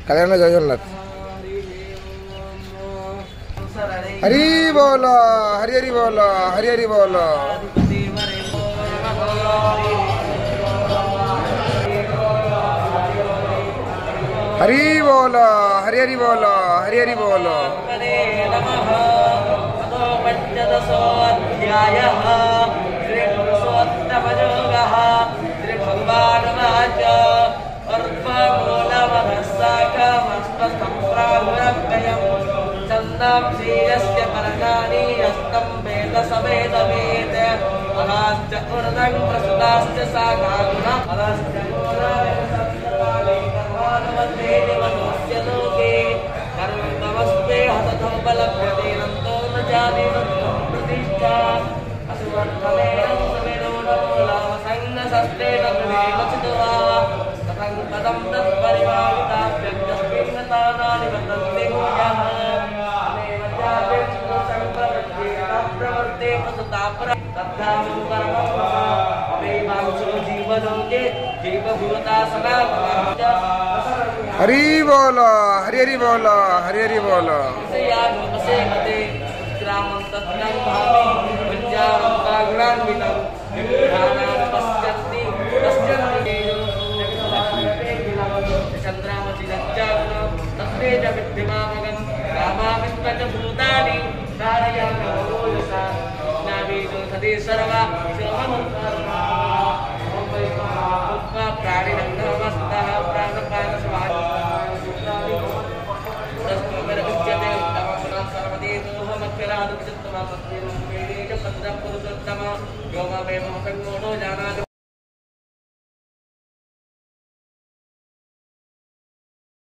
కళ్యాణ జగన్నాథ్. హరి బోల హరి హరి బోల హరి హరి బోల. హరి బోల హరి హరి బోల హరి హరి బోల. हरी बोलो हरी हरी बोलो हरी हरी बोलो.